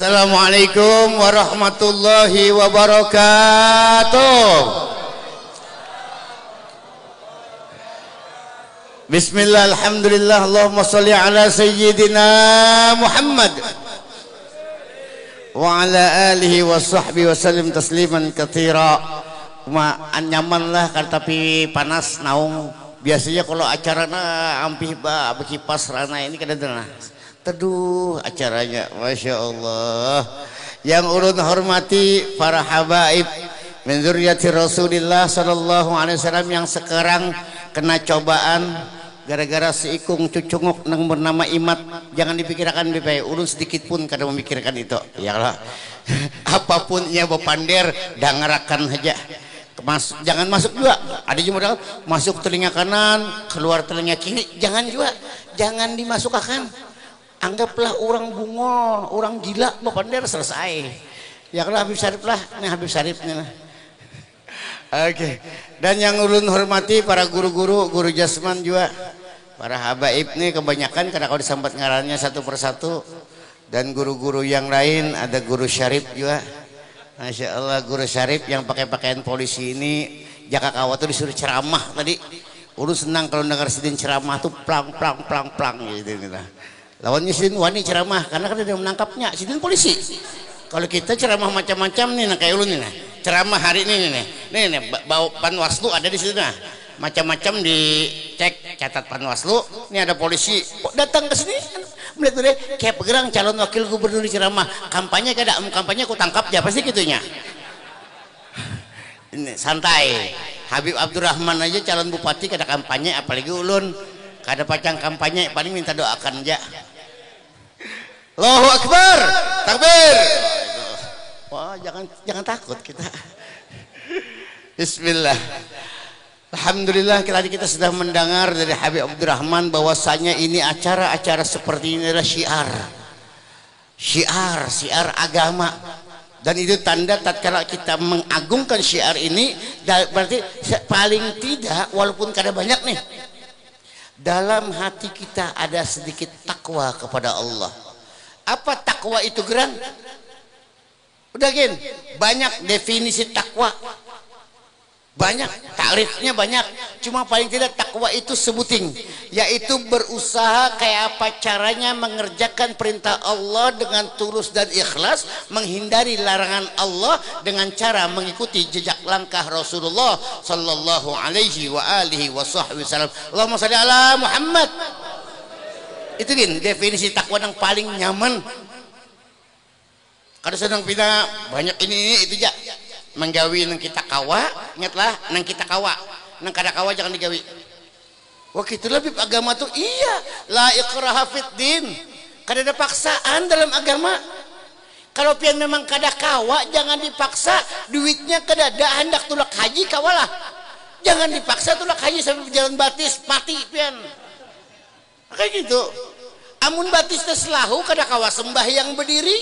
Assalamualaikum warahmatullahi wabarakatuh. Bismillah, alhamdulillah, Allahumma salli ala sayyidina Muhammad wa ala alihi wa sahbihi wa sallim tasliman katsira. Nyaman lah kan, tapi panas naung. Biasanya kalau acarana ampih kipas rana ini kadang-kadang teduh acaranya, Masya Allah. Yang ulun hormati para habaib min dzurriyyati Rasulillah sallallahu alaihi wasallam yang sekarang kena cobaan gara-gara si ikung cucunguk nang bernama Imat. Jangan dipikirkan BPI, ulun sedikit pun kada memikirkan itu. Ya lah. Apapun ia bepander dangarakan saja. Jangan masuk juga. Ada juga masuk telinga kanan, keluar telinga kiri. Jangan juga. Jangan dimasukkan. Anggaplah orang bungol, orang gila, bepander selesai. Ya kalau Habib Syarif lah, ini Habib Syarif nih lah. Oke. Dan yang ulun hormati para guru-guru, guru jasman juga, para habaib nih kebanyakan karena kalau disambat ngarannya satu persatu. Dan guru-guru yang lain ada guru Syarif juga. Masya Allah, guru Syarif yang pakai pakaian polisi ini, jaka kawat tuh disuruh ceramah tadi. Ulun senang kalau dengar sidin ceramah tuh plang gitu lah. Lawannya sidin wani ceramah karena kan dia menangkapnya sidin polisi. Kalau kita ceramah macam-macam nih, nah kayak ulun nih, ceramah hari ini nih bawa Panwaslu ada di situ nah, macam-macam dicek catat Panwaslu. Ini ada polisi kok datang ke sini, melihat deh kayak pegerang calon wakil gubernur ceramah kampanye kada kampanye aku tangkap ya pasti gitunya. Ini santai. Habib Abdurrahman aja calon bupati kada kampanye, apalagi ulun kada pacang kampanye, paling minta doakan aja. Allahu Akbar, takbir. Wah, jangan takut kita. Bismillah. Alhamdulillah kita sudah mendengar dari Habib Abdurrahman bahwasanya ini acara-acara seperti ini adalah syiar agama. Dan itu tanda tatkala kita mengagungkan syiar ini, berarti paling tidak walaupun kada banyak nih, dalam hati kita ada sedikit takwa kepada Allah. Apa takwa itu gerang? Udah gin, banyak definisi takwa, banyak takrifnya banyak. Cuma paling tidak takwa itu sebuting, yaitu berusaha kayak apa caranya mengerjakan perintah Allah dengan tulus dan ikhlas, menghindari larangan Allah dengan cara mengikuti jejak langkah Rasulullah sallallahu alaihi wa alihi wasallam. Allahumma shalli ala Muhammad. Itu gin definisi takwa yang paling nyaman. Kada sedang pina banyak ini itu aja menggawi nang kita kawa, ingatlah nang kita kawa, nang kada kawa jangan digawi. Wah gitu lebih agama tuh iya, la ikraha fid din, kada ada paksaan dalam agama. Kalau pian memang kada kawa jangan dipaksa, duitnya kada ada, hendak tulak haji kawalah, jangan dipaksa tulak haji sampai jalan batis mati pian kayak gitu. Amun batis terselahu kada kawa sembahyang berdiri,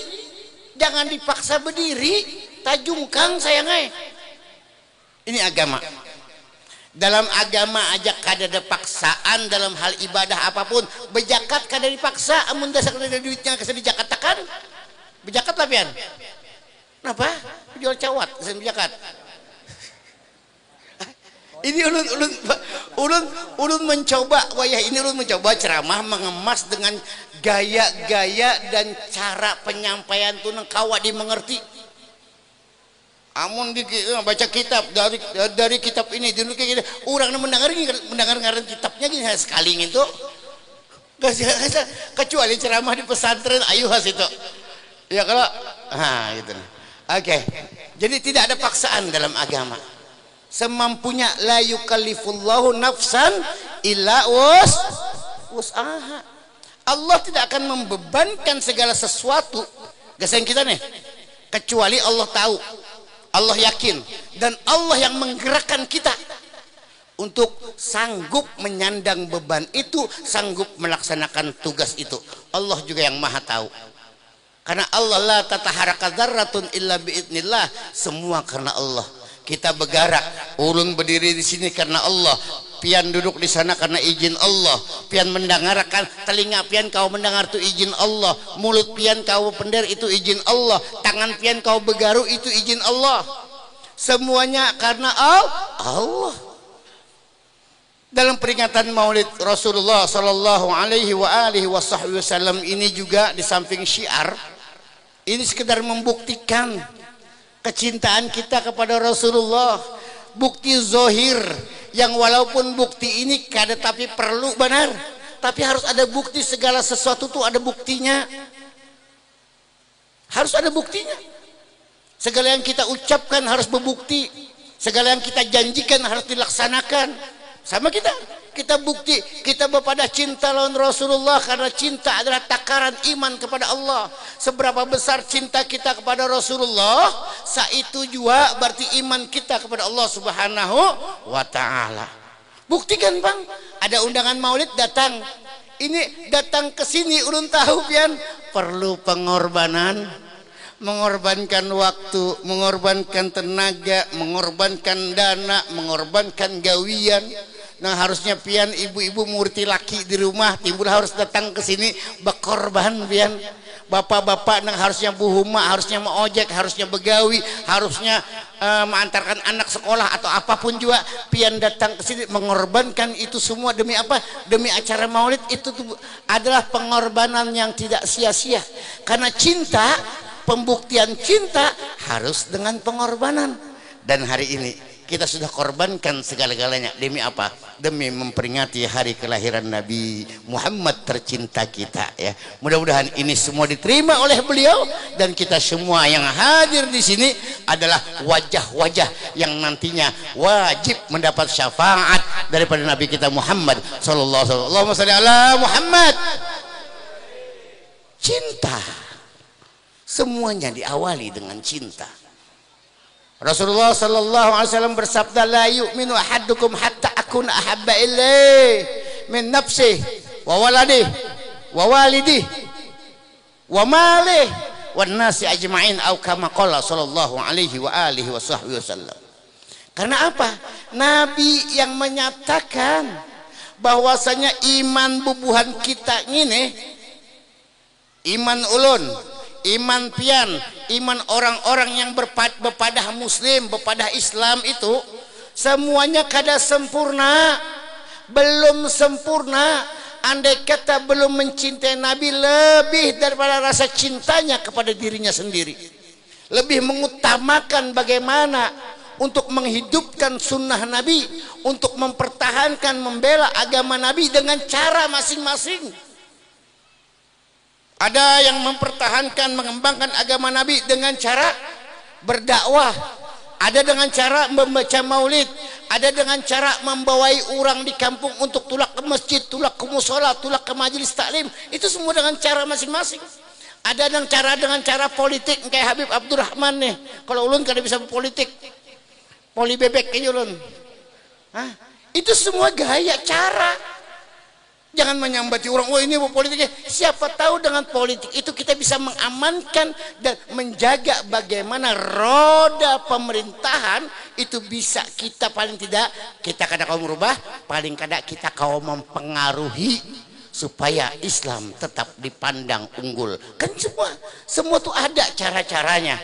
jangan dipaksa berdiri, tajungkang sayangai. Ini agama. Dalam agama aja kada ada paksaan dalam hal ibadah apapun. Bejakat kada dipaksa, amun dasar kada duitnya kasih dijakatakan. Bejakat lah pian. Kenapa? Jual cawat kasih bejakat. Ini ulun mencoba wayah ini, ulun mencoba ceramah mengemas dengan gaya-gaya dan cara penyampaian tuh nang kawa dimengerti. Amun baca kitab dari kitab ini dulu kayak gini, orang mendengar ngaran kitabnya gini sekali gitu. Kecuali ceramah di pesantren ayu has itu. Ya kalau gitu. Oke. Jadi tidak ada paksaan dalam agama. Semampunya, la yukallifullahu nafsan illa wus'aha. Allah tidak akan membebankan segala sesuatu gasan kita nih, kecuali Allah tahu, Allah yakin, dan Allah yang menggerakkan kita untuk sanggup menyandang beban itu, sanggup melaksanakan tugas itu. Allah juga yang maha tahu. Karena Allah la tataharaka dzarratun illa biidznillah, semua karena Allah. kita bergerak. Ulun berdiri di sini karena Allah, pian duduk di sana karena izin Allah, pian mendengarkan, telinga pian kau mendengar itu izin Allah, mulut pian kau pender itu izin Allah, tangan pian kau bergaru itu izin Allah. Semuanya karena Allah. Dalam peringatan Maulid Rasulullah sallallahu alaihi wasallam ini juga di samping syiar, ini sekedar membuktikan kecintaan kita kepada Rasulullah, bukti zohir yang walaupun bukti ini kada tapi perlu benar, tapi harus ada bukti. Segala sesuatu tuh ada buktinya, harus ada buktinya. Segala yang kita ucapkan harus berbukti, segala yang kita janjikan harus dilaksanakan. Sama kita bukti kita berpada cinta lawan Rasulullah, karena cinta adalah takaran iman kepada Allah. Seberapa besar cinta kita kepada Rasulullah, itu juga berarti iman kita kepada Allah Subhanahu wa ta'ala. Buktikan bang, ada undangan maulid datang, ini datang ke sini ulun tahu pian perlu pengorbanan, mengorbankan waktu, mengorbankan tenaga, mengorbankan dana, mengorbankan gawian. Nah harusnya pian ibu-ibu murti laki di rumah timbul harus datang ke sini berkorban pian. Bapak-bapak nang harusnya buhuma, harusnya mau ojek, harusnya begawi, harusnya mengantarkan anak sekolah atau apapun juga, pian datang ke sini mengorbankan itu semua demi apa? Demi acara maulid. Itu adalah pengorbanan yang tidak sia-sia. Karena cinta, pembuktian cinta harus dengan pengorbanan. Dan hari ini kita sudah korbankan segala-galanya demi apa? Demi memperingati hari kelahiran Nabi Muhammad tercinta kita ya. Mudah-mudahan ini semua diterima oleh beliau, dan kita semua yang hadir di sini adalah wajah-wajah yang nantinya wajib mendapat syafaat daripada Nabi kita Muhammad sallallahu alaihi wasallam. Allahumma shalli ala Muhammad. Cinta. Semuanya diawali dengan cinta. Rasulullah sallallahu alaihi wasallam bersabda, la yu'minu ahadukum hatta akuna ahabba ilaihi min nafsihi wa waladihi wa walidihi wa malihi wan nasi ajma'in, atau kama qala sallallahu alaihi wasallam. Karena apa? Nabi yang menyatakan bahwasanya iman bubuhan kita ini, iman ulun, iman pian, iman orang-orang yang berpadah muslim, berpadah Islam itu semuanya kada sempurna, belum sempurna. Andai kata belum mencintai Nabi lebih daripada rasa cintanya kepada dirinya sendiri, lebih mengutamakan bagaimana untuk menghidupkan sunnah Nabi, untuk mempertahankan, membela agama Nabi dengan cara masing-masing. Ada yang mempertahankan, mengembangkan agama Nabi dengan cara berdakwah, ada dengan cara membaca maulid, ada dengan cara membawai orang di kampung untuk tulak ke masjid, tulak ke musola, tulak ke majelis taklim. Itu semua dengan cara masing-masing. Ada dengan cara politik kayak Habib Abdurrahman nih. Kalau ulun kada bisa berpolitik, poli bebek kayak ulun. Itu semua gaya cara. Jangan menyambati orang, oh ini politiknya. Siapa tahu dengan politik itu kita bisa mengamankan dan menjaga bagaimana roda pemerintahan itu bisa kita paling tidak, kita kada kau merubah, paling kada kita kau mempengaruhi supaya Islam tetap dipandang unggul. Kan semua tuh ada cara-caranya.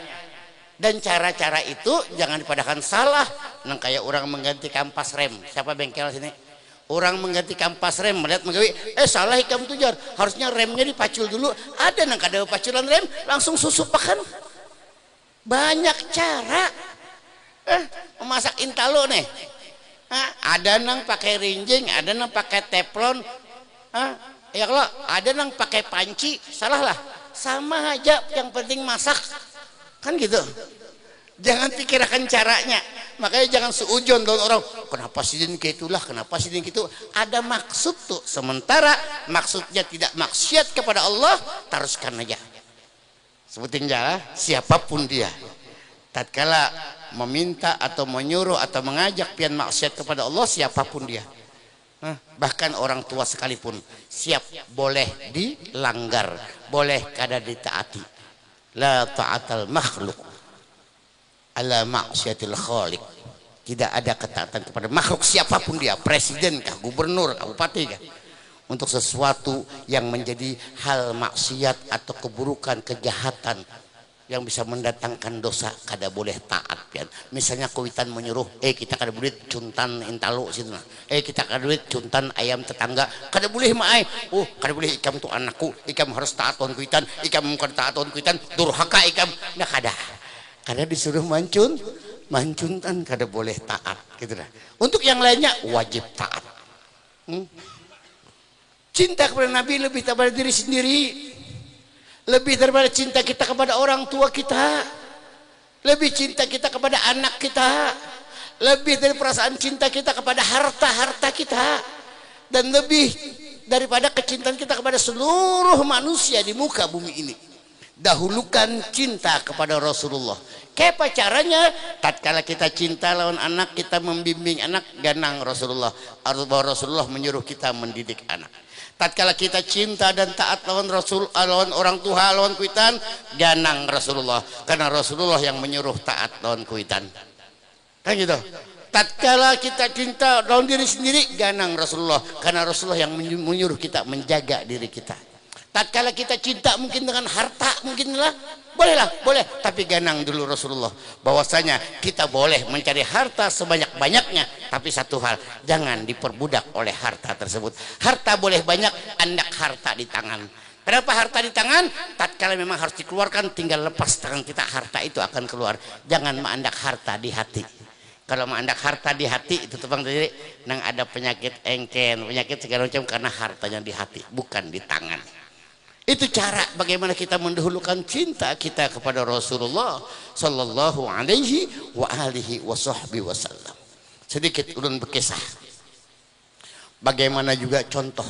Dan cara-cara itu jangan dipadakan salah. Nang kayak orang mengganti kampas rem. Siapa bengkel sini? Orang mengganti kampas rem, melihat menggawi, salah ikam tujar, harusnya remnya dipacul dulu. Ada nang kada paculan rem, langsung susupakan. Banyak cara. Memasak intalo nih. Ada nang pakai rinjing, ada nang pakai teflon. Ya kalau ada nang pakai panci, salah lah. Sama aja, yang penting masak. Kan gitu. Jangan pikirkan caranya. Makanya jangan seujon dengan orang, kenapa sidin kayak itulah, kenapa sidin gitu. Ada maksud tuh. Sementara maksudnya tidak maksiat kepada Allah, teruskan aja. Sebutin jalan siapapun dia. Tatkala meminta atau menyuruh atau mengajak pian maksiat kepada Allah, siapapun dia. Bahkan orang tua sekalipun siap, boleh dilanggar, boleh kada ditaati. La ta'atal makhluk ala maksiatil khaliq. Tidak ada ketaatan kepada makhluk siapapun dia, presiden kah, gubernur, bupati kah, untuk sesuatu yang menjadi hal maksiat atau keburukan, kejahatan yang bisa mendatangkan dosa, kada boleh taat ya. Misalnya kuitan menyuruh kita kada boleh cuntan intalo situ nah. Kita kada boleh cuntan ayam tetangga, kada boleh maai. Kada boleh ikam tu anakku, ikam harus taat on kuitan, ikam kada taat on kuitan, durhaka ikam. Nah kada disuruh mancuntan kada boleh taat gitu dah. Untuk yang lainnya wajib taat. Cinta kepada Nabi lebih daripada diri sendiri, lebih daripada cinta kita kepada orang tua kita, lebih cinta kita kepada anak kita, lebih dari perasaan cinta kita kepada harta kita, dan lebih daripada kecintaan kita kepada seluruh manusia di muka bumi ini. Dahulukan cinta kepada Rasulullah. Kayak caranya tatkala kita cinta lawan anak, kita membimbing anak, ganang Rasulullah. Bahwa Rasulullah menyuruh kita mendidik anak. Tatkala kita cinta dan taat lawan Rasul, lawan orang tua, lawan kuitan, ganang Rasulullah. Karena Rasulullah yang menyuruh taat lawan kuitan. Kan gitu. Tatkala kita cinta lawan diri sendiri, ganang Rasulullah. Karena Rasulullah yang menyuruh kita menjaga diri kita. Tatkala kita cinta mungkin dengan harta, mungkinlah boleh, tapi ganang dulu Rasulullah. Bahwasanya kita boleh mencari harta sebanyak-banyaknya, tapi satu hal, jangan diperbudak oleh harta tersebut. Harta boleh banyak, andak harta di tangan. Kenapa harta di tangan? Tatkala memang harus dikeluarkan, tinggal lepas tangan kita, harta itu akan keluar. Jangan mengandak harta di hati. Kalau mengandak harta di hati itu tebang sendiri, nang ada penyakit engken, penyakit segala macam karena hartanya di hati, bukan di tangan. Itu cara bagaimana kita mendahulukan cinta kita kepada Rasulullah sallallahu alaihi wa alihi wasallam. Sedikit ulun berkisah. Bagaimana juga contoh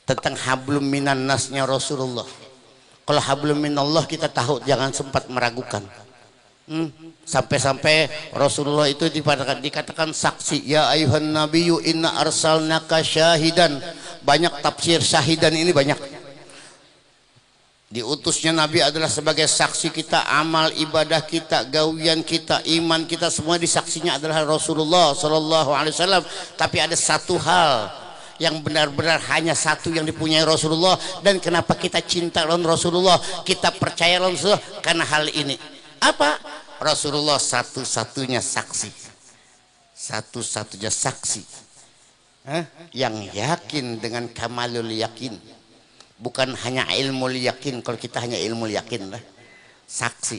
tentang hablum minan nasnya Rasulullah. Kalau hablum minallah kita tahu, jangan sempat meragukan. Sampai-sampai Rasulullah itu dikatakan saksi. Ya ayuhan nabiyyu inna arsalnaka syahidan. Banyak tafsir syahidan ini banyak. Diutusnya Nabi adalah sebagai saksi kita, amal ibadah kita, gawian kita, iman kita, semua disaksinya adalah Rasulullah sallallahu alaihi wasallam. Tapi ada satu hal yang benar-benar hanya satu yang dipunyai Rasulullah, dan kenapa kita cinta lawan Rasulullah, kita percaya lawan Rasulullah, karena hal ini. Apa? Rasulullah satu-satunya saksi. Satu-satunya saksi yang yakin dengan kamalul yakin. Bukan hanya ilmu yakin, kalau kita hanya ilmu yakin lah. Saksi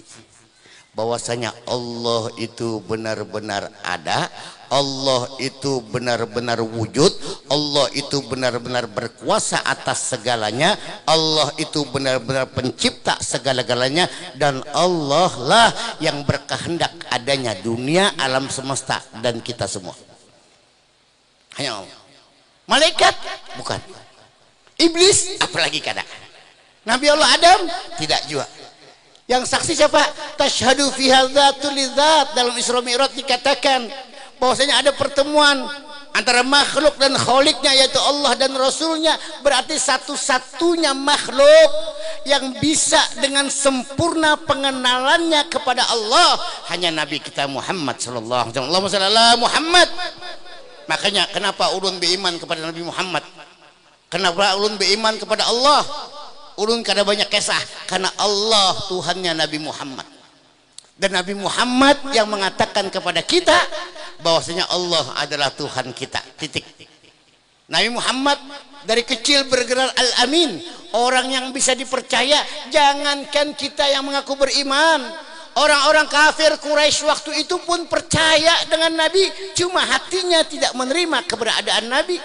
bahwasanya Allah itu benar-benar ada, Allah itu benar-benar wujud, Allah itu benar-benar berkuasa atas segalanya, Allah itu benar-benar pencipta segala-galanya, dan Allah lah yang berkehendak adanya dunia, alam semesta, dan kita semua. Hanya Allah. Malaikat bukan. Iblis apalagi kada. Nabi Allah Adam tidak juga. Yang saksi siapa? Tashhadu fi hadzatul lidzat. Dalam Isra Mi'raj dikatakan bahwasanya ada pertemuan antara makhluk dan kholiknya, yaitu Allah dan Rasulnya. Berarti satu-satunya makhluk yang bisa dengan sempurna pengenalannya kepada Allah hanya Nabi kita Muhammad sallallahu alaihi wasallam. Allahumma shalli ala Muhammad. Makanya kenapa ulun beriman kepada Nabi Muhammad? Kenapa ulun beriman kepada Allah? Ulun kada banyak kisah, karena Allah Tuhannya Nabi Muhammad. Dan Nabi Muhammad yang mengatakan kepada kita bahwasanya Allah adalah Tuhan kita. Titik. Nabi Muhammad dari kecil bergerak al-amin, orang yang bisa dipercaya. Jangankan kita yang mengaku beriman, orang-orang kafir Quraisy waktu itu pun percaya dengan Nabi, cuma hatinya tidak menerima keberadaan Nabi.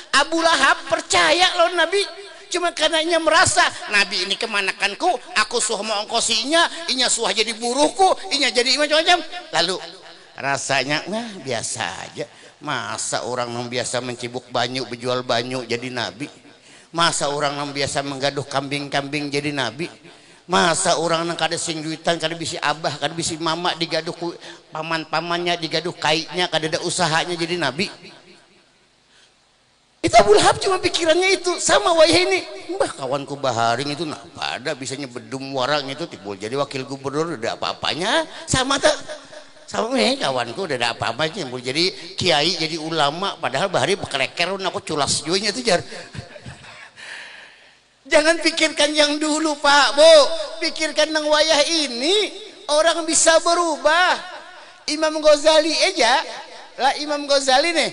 Abu Lahab percaya loh Nabi, cuma karenanya merasa Nabi ini kemanakanku, aku suah mau ongkosinya, inya suah jadi buruhku, inya jadi macam-macam. Lalu rasanya biasa aja. Masa orang yang biasa mencibuk banyu, berjual banyu jadi Nabi? Masa orang yang biasa menggaduh kambing-kambing jadi Nabi? Masa orang yang kada sing duitan, kada bisi abah, kada bisi mama, digaduh paman-pamannya, digaduh kaitnya, kada ada usahanya jadi Nabi? Itu Abu Lahab cuma pikirannya itu. Sama wayah ini, mbah kawanku Baharing itu nah pada bisanya bedum warang itu timbul jadi wakil gubernur, ada apa-apanya sama tak. sama kawanku udah ada apa-apa aja jadi kiai jadi ulama padahal bahari bekelekerun aku culas juanya itu jar. Jangan pikirkan yang dulu Pak Bu, pikirkan yang wayah ini orang bisa berubah. Imam Ghazali aja lah, Imam Ghazali nih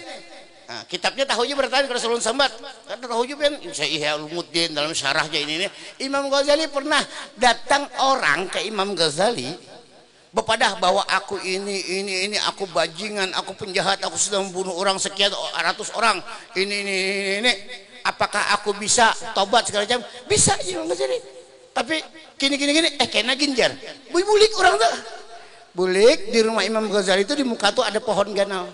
nah, kitabnya tahunya bertahan ke Rasulullah Sambat kan tahunya kan Ihya Ulumuddin dalam syarahnya ini Imam Ghazali pernah datang orang ke Imam Ghazali bepadah bahwa aku ini aku bajingan, aku penjahat, aku sudah membunuh orang sekian ratus orang, ini apakah aku bisa tobat segala macam? Bisa ya nggak jadi. Tapi gini kena ginjar, bulik orang tuh, bulik di rumah Imam Ghazali itu di muka tuh ada pohon ganal,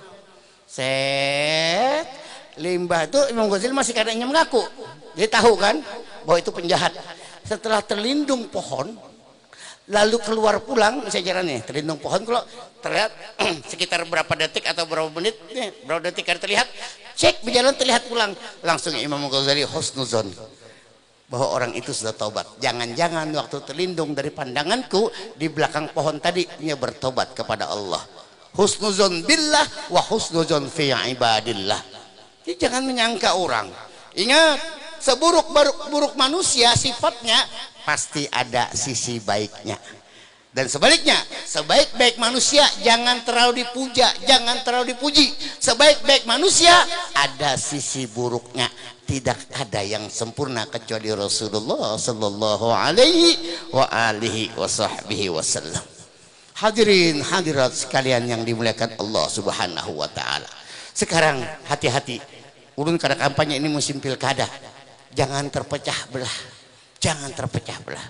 set limbah tuh Imam Ghazali masih kadangnya mengaku, dia tahu kan bahwa itu penjahat. Setelah terlindung pohon lalu keluar pulang saya jalan nih terlindung pohon kalau terlihat sekitar berapa detik atau berapa menit nih berapa detik kan terlihat cek berjalan terlihat pulang langsung Imam Ghazali husnuzon bahwa orang itu sudah tobat. Jangan-jangan waktu terlindung dari pandanganku di belakang pohon tadi dia bertobat kepada Allah. Husnuzon billah wa husnuzon fi ibadillah. Jadi jangan menyangka orang. Ingat seburuk-buruk manusia sifatnya pasti ada sisi baiknya. Dan sebaliknya, sebaik-baik manusia jangan terlalu dipuja, jangan terlalu dipuji. Sebaik-baik manusia ada sisi buruknya. Tidak ada yang sempurna kecuali Rasulullah sallallahu alaihi wasallam. Hadirin hadirat sekalian yang dimuliakan Allah Subhanahu wa taala. Sekarang hati-hati. Ulun kada kampanye ini musim pilkada. Jangan terpecah belah. Jangan terpecah belah.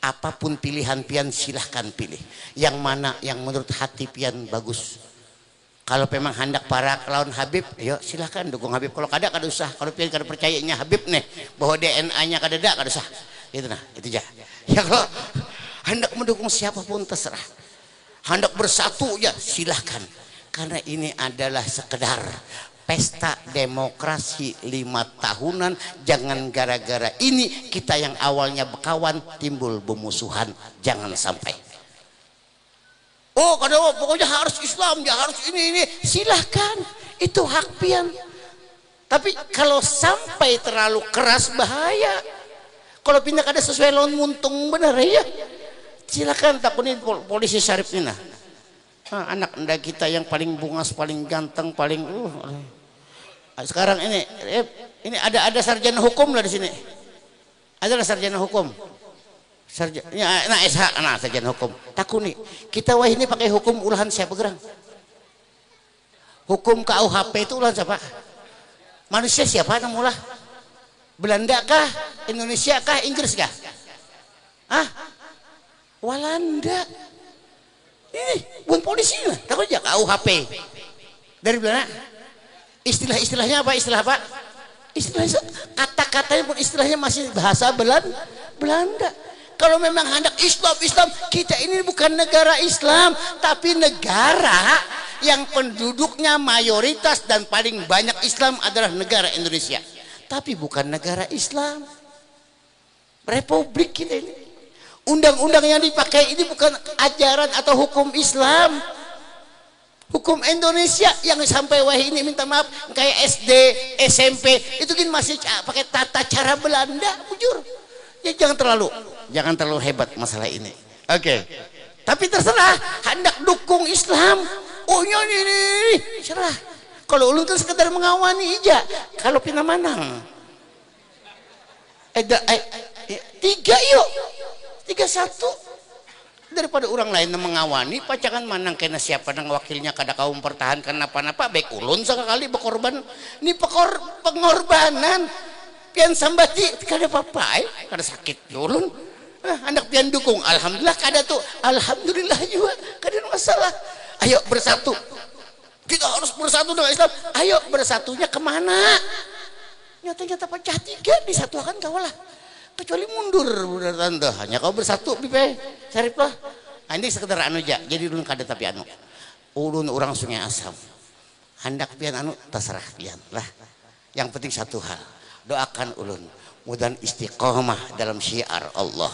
Apapun pilihan pian silahkan pilih. Yang mana yang menurut hati pian bagus. Kalau memang hendak para lawan Habib, yuk silahkan dukung Habib. Kalau kada usah. Kalau pian kada percayanya Habib nih bahwa DNA-nya kada usah. Itu nah, itu aja. Ya kalau hendak mendukung siapapun terserah. Hendak bersatu ya silahkan. Karena ini adalah sekedar pesta demokrasi 5 tahunan. Jangan gara-gara ini kita yang awalnya berkawan timbul bermusuhan. Jangan sampai. Oh kadang pokoknya harus Islam ya harus ini silahkan itu hak pian. Tapi kalau sampai terlalu keras bahaya. Kalau pindah kada sesuai lawan muntung benar ya silakan takunin polisi syarif ini nah. Anak anda kita yang paling bungas paling ganteng paling sekarang ini ada sarjana hukum lah di sini. Ada sarjana hukum. Sarjana SH sarjana hukum. Takuni kita wah ini pakai hukum ulahan siapa gerang? Hukum KUHP itu ulahan siapa? Manusia siapa namulah? Belanda kah? Indonesia kah? Inggris kah? Walanda. Ini bukan polisi lah. Takut aja KUHP dari Belanda. Istilahnya apa? Istilah apa? Istilahnya kata-katanya pun istilahnya masih bahasa Belanda. Kalau memang hendak Islam, kita ini bukan negara Islam, tapi negara yang penduduknya mayoritas dan paling banyak Islam adalah negara Indonesia. Tapi bukan negara Islam. Republik kita ini. Undang-undang yang dipakai ini bukan ajaran atau hukum Islam. Hukum Indonesia yang sampai wah ini minta maaf kayak SD, SMP itu kan masih pakai tata cara Belanda, jujur. Ya jangan terlalu hebat masalah ini. Oke. Tapi terserah hendak dukung Islam. Oh ini serah. Kalau ulun tuh sekedar mengawani aja. Kalau pina manang. 3 yuk. 3-1. Daripada orang lain mengawani pacangan manang kena siapa nang wakilnya kada kaum pertahankan apa-apa baik ulun sekali berkorban ini pengorbanan pian sambati kada apa-apa kada sakit ulun anak pian dukung alhamdulillah kada tuh alhamdulillah juga kada masalah. Ayo bersatu kita harus bersatu dengan Islam. Ayo bersatunya kemana? Nyata-nyata pecah 3 disatukan kawalah kecuali mundur tanda hanya kau bersatu pipe sarip lah. Ini sekedar anu aja jadi ulun kada tapi anu ulun orang Sungai Asam hendak pian anu terserah pian lah. Yang penting satu hal doakan ulun mudah istiqomah dalam syiar Allah,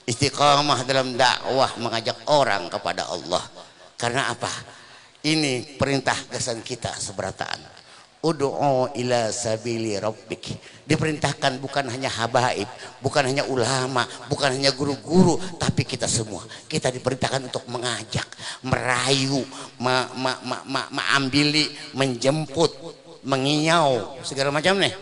istiqomah dalam dakwah mengajak orang kepada Allah. Karena apa? Ini perintah gasan kita seberataan. Ud'u ila sabili rabbik. Diperintahkan bukan hanya habaib, bukan hanya ulama, bukan hanya guru-guru, tapi kita semua. Kita diperintahkan untuk mengajak, merayu, mengambil, menjemput, menginyau, segala macam nih.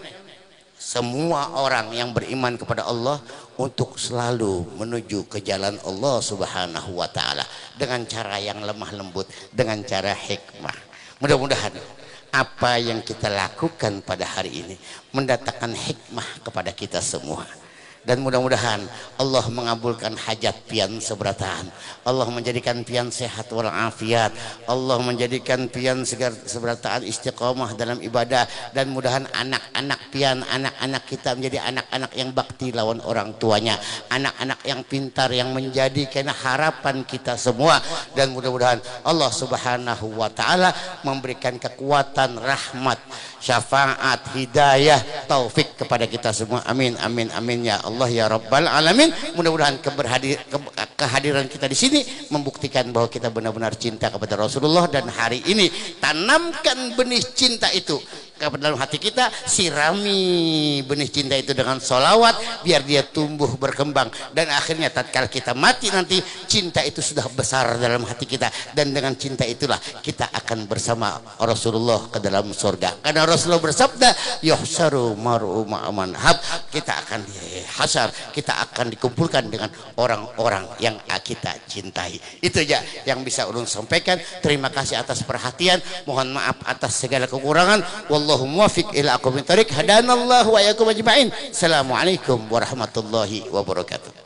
Semua orang yang beriman kepada Allah untuk selalu menuju ke jalan Allah Subhanahu wa taala dengan cara yang lemah lembut, dengan cara hikmah. Mudah-mudahan apa yang kita lakukan pada hari ini mendatangkan hikmah kepada kita semua. Dan mudah-mudahan Allah mengabulkan hajat pian seberataan. Allah menjadikan pian sehat walafiat. Allah menjadikan pian seberataan istiqomah dalam ibadah. Dan mudahan anak-anak pian, anak-anak kita menjadi anak-anak yang bakti lawan orang tuanya. Anak-anak yang pintar yang menjadikan harapan kita semua. Dan mudah-mudahan Allah Subhanahu wa taala memberikan kekuatan, rahmat, syafaat, hidayah, taufik kepada kita semua. Amin amin amin ya Allah ya Rabbal alamin. Mudah-mudahan kehadiran kita di sini membuktikan bahwa kita benar-benar cinta kepada Rasulullah, dan hari ini tanamkan benih cinta itu ke dalam hati kita, sirami benih cinta itu dengan sholawat biar dia tumbuh berkembang, dan akhirnya tatkala kita mati nanti cinta itu sudah besar dalam hati kita, dan dengan cinta itulah kita akan bersama Rasulullah ke dalam surga. Karena Rasulullah bersabda, yuhsyaru mar'u ma'aman hab, kita akan dihasar, kita akan dikumpulkan dengan orang-orang yang kita cintai. Itu aja yang bisa ulun sampaikan. Terima kasih atas perhatian, mohon maaf atas segala kekurangan. Wallahu muwaffiq ila aqwamit thariq, hadanallahu wa iyyakum ajma'in. Assalamualaikum warahmatullahi wabarakatuh.